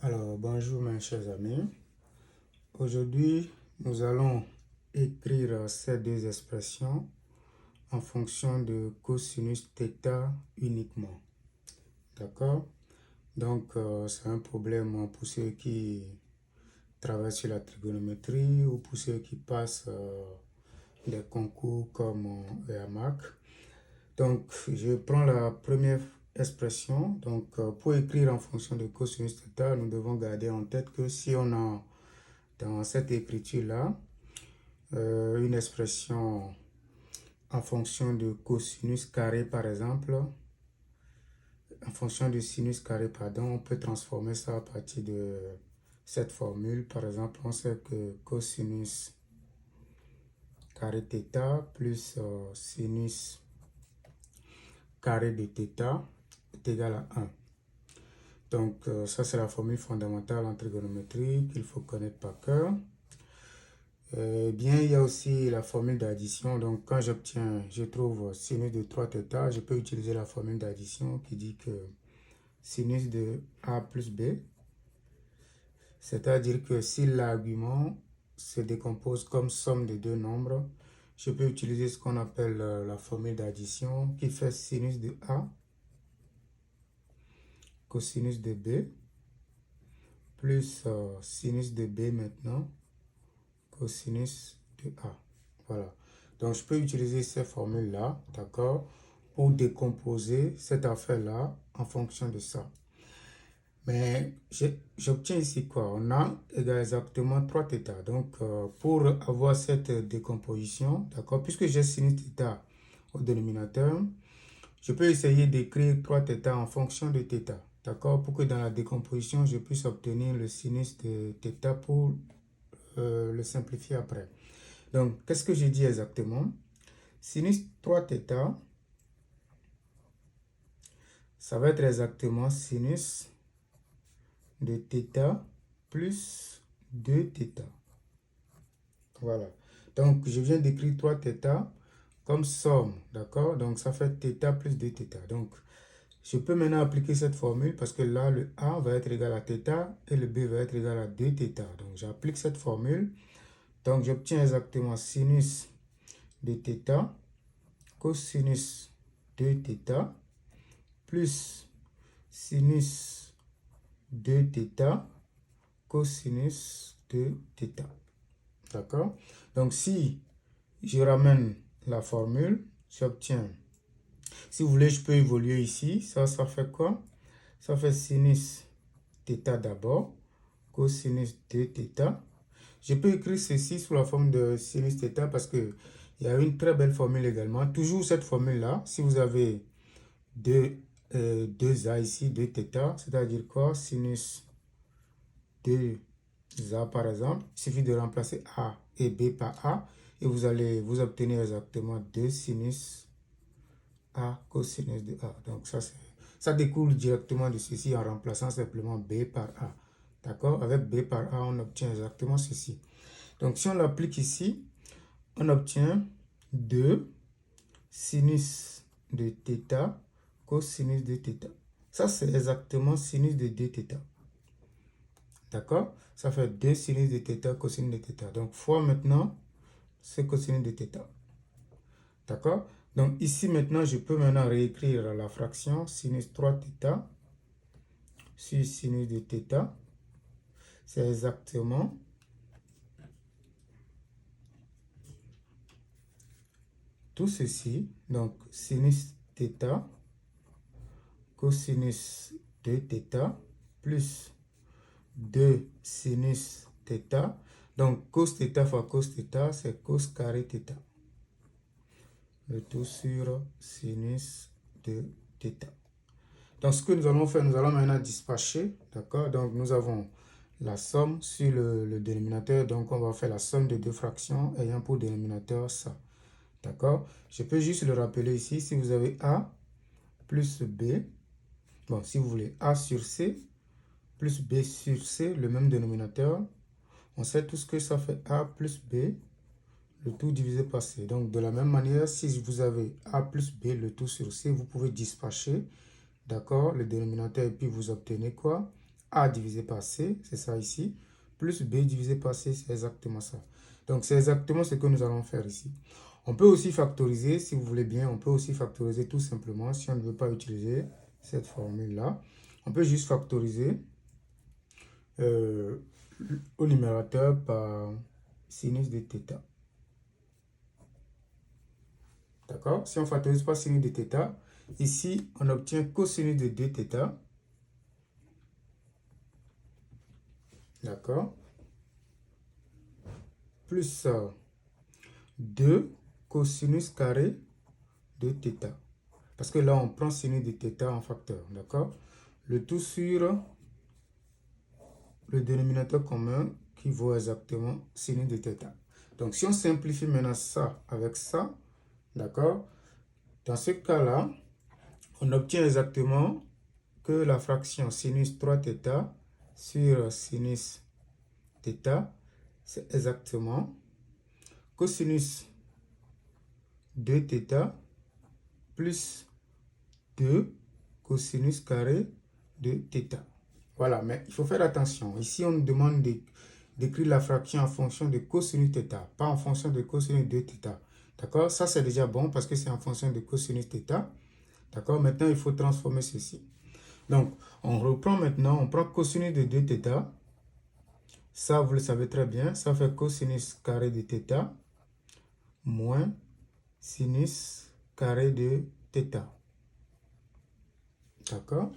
Alors, bonjour mes chers amis. Aujourd'hui, nous allons écrire ces deux expressions en fonction de cosinus θ uniquement. D'accord? Donc, c'est un problème pour ceux qui travaillent sur la trigonométrie ou pour ceux qui passent des concours comme EAMAC. Donc, je prends la première expression. Donc, pour écrire en fonction de cosinus θ, nous devons garder en tête que si on a dans cette écriture-là une expression en fonction de cosinus carré, par exemple, en fonction de sinus carré, pardon, on peut transformer ça à partir de cette formule. Par exemple, on sait que cosinus carré θ plus sinus carré de θ est égal à 1. Donc, ça, c'est la formule fondamentale en trigonométrie qu'il faut connaître par cœur. Bien, il y a aussi la formule d'addition. Donc, quand je trouve sinus de 3θ, je peux utiliser la formule d'addition qui dit que sinus de A plus B, c'est-à-dire que si l'argument se décompose comme somme de deux nombres, je peux utiliser ce qu'on appelle la formule d'addition qui fait sinus de A cosinus de B plus sinus de B maintenant cosinus de A. Voilà. Donc, je peux utiliser ces formules-là, d'accord, pour décomposer cette affaire-là en fonction de ça. Mais j'obtiens ici quoi? On a égal exactement 3θ. Donc, pour avoir cette décomposition, d'accord, puisque j'ai sinus θ au dénominateur, je peux essayer d'écrire 3θ en fonction de θ, d'accord, pour que dans la décomposition, je puisse obtenir le sinus de θ pour le simplifier après. Donc, qu'est-ce que j'ai dit exactement? Sinus 3θ, ça va être exactement sinus de θ plus 2θ. Voilà. Donc, je viens d'écrire 3θ comme somme, d'accord? Donc, ça fait θ plus 2θ. Donc, je peux maintenant appliquer cette formule parce que là, le A va être égal à θ et le B va être égal à 2θ. Donc, j'applique cette formule. Donc, j'obtiens exactement sinus de θ cosinus de θ plus sinus de θ cosinus de θ. D'accord? Donc, si je ramène la formule, j'obtiens. Si vous voulez, je peux évoluer ici. Ça fait quoi? Ça fait sinus θ d'abord, cosinus de θ. Je peux écrire ceci sous la forme de sinus θ parce que il y a une très belle formule également. Toujours cette formule-là, si vous avez deux A ici, 2θ, c'est-à-dire quoi? Sinus 2A par exemple. Il suffit de remplacer A et B par A et vous allez vous obtenir exactement 2 sinus A cosinus de A. Donc ça découle directement de ceci en remplaçant simplement B par A. D'accord? Avec B par A, on obtient exactement ceci. Donc si on l'applique ici, on obtient 2 sinus de θ cosinus de θ. Ça, c'est exactement sinus de 2θ. D'accord? Ça fait 2 sinus de θ cosinus de θ. Donc, fois maintenant ce cosinus de θ. D'accord? Donc, ici, maintenant, je peux maintenant réécrire la fraction sinus 3θ sur sinus de θ. C'est exactement tout ceci. Donc, sinus θ cosinus de θ plus 2 sinus θ. Donc, cos θ fois cos θ, c'est cos carré θ. Le tout sur sinus de θ. Donc, ce que nous allons faire, nous allons maintenant dispatcher. D'accord? Donc, nous avons la somme sur le dénominateur. Donc, on va faire la somme de deux fractions ayant pour dénominateur ça. D'accord? Je peux juste le rappeler ici. Si vous avez A plus B, bon, si vous voulez A sur C plus B sur C, le même dénominateur, on sait tout ce que ça fait A plus B, le tout divisé par C. Donc, de la même manière, si vous avez A plus B, le tout sur C, vous pouvez dispatcher, d'accord, le dénominateur, et puis vous obtenez quoi? A divisé par C, c'est ça ici, plus B divisé par C, c'est exactement ça. Donc, c'est exactement ce que nous allons faire ici. On peut aussi factoriser, si vous voulez bien, on peut aussi factoriser tout simplement, si on ne veut pas utiliser cette formule-là. On peut juste factoriser au numérateur par sinus de θ. D'accord? Si on factorise par sinus de θ, ici, on obtient cosinus de 2θ. D'accord? Plus 2 cosinus carré de θ. Parce que là, on prend sinus de θ en facteur. D'accord? Le tout sur le dénominateur commun qui vaut exactement sinus de θ. Donc, si on simplifie maintenant ça avec ça, d'accord? Dans ce cas-là, on obtient exactement que la fraction sinus 3θ sur sinus θ, c'est exactement cosinus 2θ plus 2 cosinus carré de θ. Voilà, mais il faut faire attention. Ici, on nous demande d'écrire la fraction en fonction de cosinus θ, pas en fonction de cosinus de θ. D'accord? Ça, c'est déjà bon parce que c'est en fonction de cosinus θ. D'accord? Maintenant, il faut transformer ceci. Donc, on reprend maintenant, on prend cosinus de 2θ. Ça, vous le savez très bien, ça fait cosinus carré de θ moins sinus carré de θ. D'accord?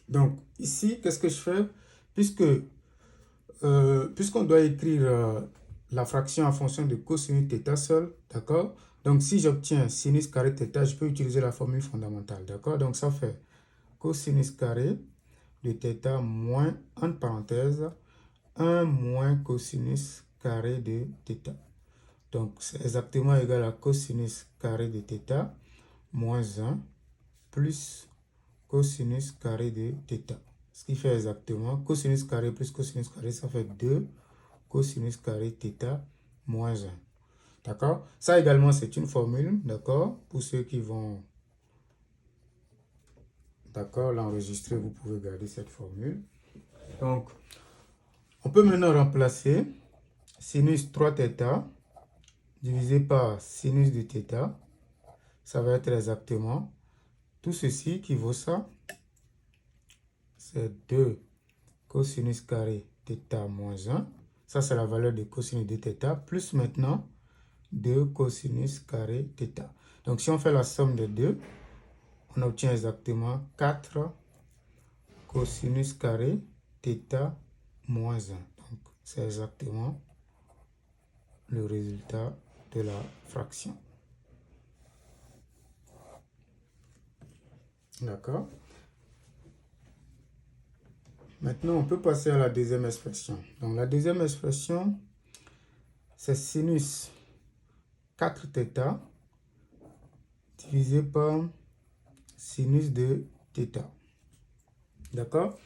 Donc, ici, qu'est-ce que je fais? Puisqu'on doit écrire la fraction en fonction de cosinus θ seul, d'accord? Donc, si j'obtiens sinus carré θ, je peux utiliser la formule fondamentale, d'accord? Donc, ça fait cosinus carré de θ moins, entre parenthèses, 1 moins cosinus carré de θ. Donc, c'est exactement égal à cosinus carré de θ moins 1 plus cosinus carré de θ. Ce qui fait exactement cosinus carré plus cosinus carré, ça fait 2 cosinus carré θ moins 1. D'accord? Ça également, c'est une formule, d'accord? Pour ceux qui vont, d'accord, l'enregistrer, vous pouvez garder cette formule. Donc, on peut maintenant remplacer sinus 3θ divisé par sinus de θ. Ça va être exactement tout ceci qui vaut ça. C'est 2 cosinus carré θ moins 1. Ça, c'est la valeur de cosinus de θ. Plus maintenant 2 cosinus carré θ. Donc, si on fait la somme des deux, on obtient exactement 4 cosinus carré θ moins 1. Donc, c'est exactement le résultat de la fraction. D'accord? Maintenant, on peut passer à la deuxième expression. Donc, la deuxième expression, c'est sinus 4θ divisé par sinus de θ. D'accord?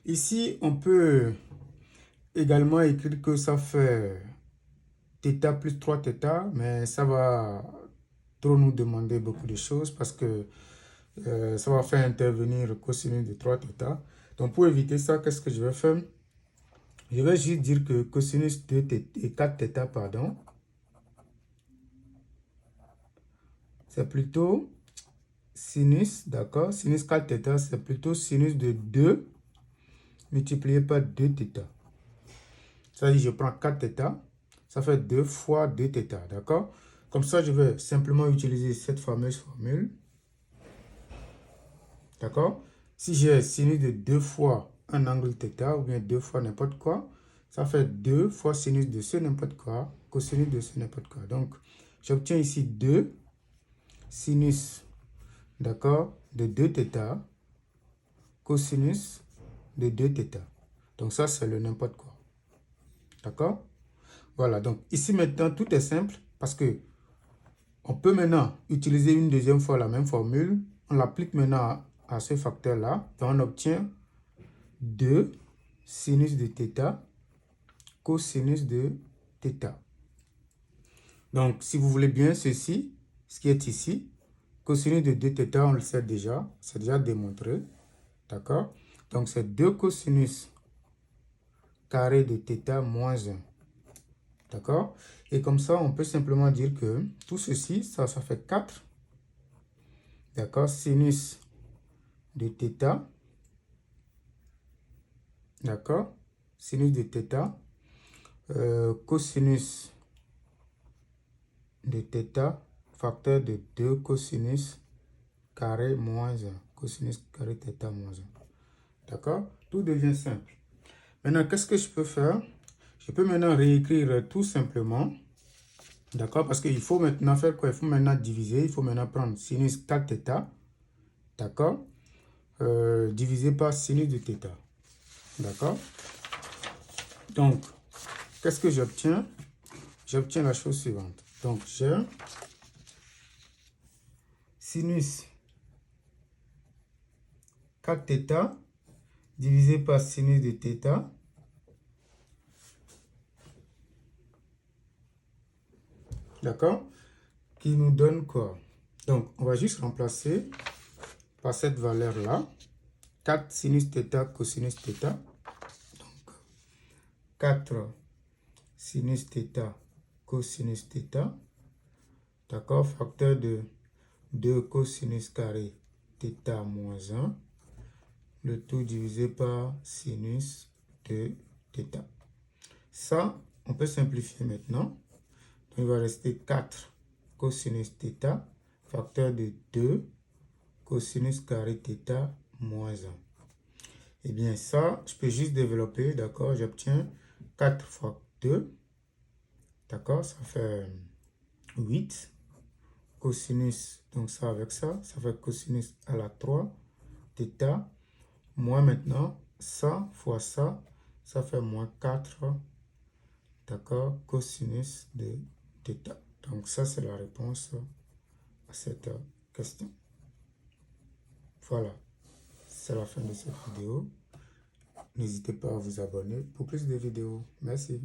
Ici, on peut également écrire que ça fait θ plus 3θ, mais ça va trop nous demander beaucoup de choses parce que ça va faire intervenir cosinus de 3θ. Donc, pour éviter ça, qu'est-ce que je vais faire? Je vais juste dire que cosinus de 4θ, pardon, c'est plutôt sinus, d'accord? Sinus 4θ, c'est plutôt sinus de 2 multiplié par 2θ. Ça veut dire je prends 4θ, ça fait 2 fois 2θ, d'accord? Comme ça, je vais simplement utiliser cette fameuse formule. D'accord? Si j'ai sinus de 2 fois un angle θ, ou bien 2 fois n'importe quoi, ça fait 2 fois sinus de ce n'importe quoi, cosinus de ce n'importe quoi. Donc, j'obtiens ici 2 sinus, d'accord, de 2θ, cosinus de 2θ. Donc, ça, c'est le n'importe quoi. D'accord? Voilà, donc ici maintenant, tout est simple parce que on peut maintenant utiliser une deuxième fois la même formule. On l'applique maintenant à ce facteur-là. Et on obtient 2 sinus de θ cosinus de θ. Donc, si vous voulez bien ceci, ce qui est ici, cosinus de 2θ, on le sait déjà, c'est déjà démontré. D'accord? Donc, c'est 2 cosinus carré de θ moins 1. D'accord? Et comme ça, on peut simplement dire que tout ceci, ça fait 4. D'accord? Sinus de θ. D'accord? Sinus de θ. Cosinus de θ. Facteur de 2 cosinus carré moins 1. Cosinus carré θ moins 1. D'accord? Tout devient simple. Maintenant, qu'est-ce que je peux faire? Je peux maintenant réécrire tout simplement. D'accord? Parce qu'il faut maintenant faire quoi? Il faut maintenant diviser. Il faut maintenant prendre sinus 4θ. D'accord? Divisé par sinus de θ. D'accord? Donc, qu'est-ce que j'obtiens? J'obtiens la chose suivante. Donc, j'ai sinus 4θ divisé par sinus de θ. D'accord? Qui nous donne quoi? Donc, on va juste remplacer par cette valeur-là. 4 sinus θ cosinus θ. Donc, 4 sinus θ cosinus θ. D'accord? Facteur de 2 cosinus carré θ moins 1. Le tout divisé par sinus de θ. Ça, on peut simplifier maintenant. Donc, il va rester 4 cosinus θ, facteur de 2 cosinus carré θ moins 1. Eh bien, ça, je peux juste développer, d'accord? J'obtiens 4 fois 2, d'accord? Ça fait 8. Cosinus, donc ça avec ça fait cosinus à la 3 θ. Moins maintenant, ça fois ça fait moins 4, d'accord, cosinus de θ. Donc ça, c'est la réponse à cette question. Voilà, c'est la fin de cette vidéo. N'hésitez pas à vous abonner pour plus de vidéos. Merci.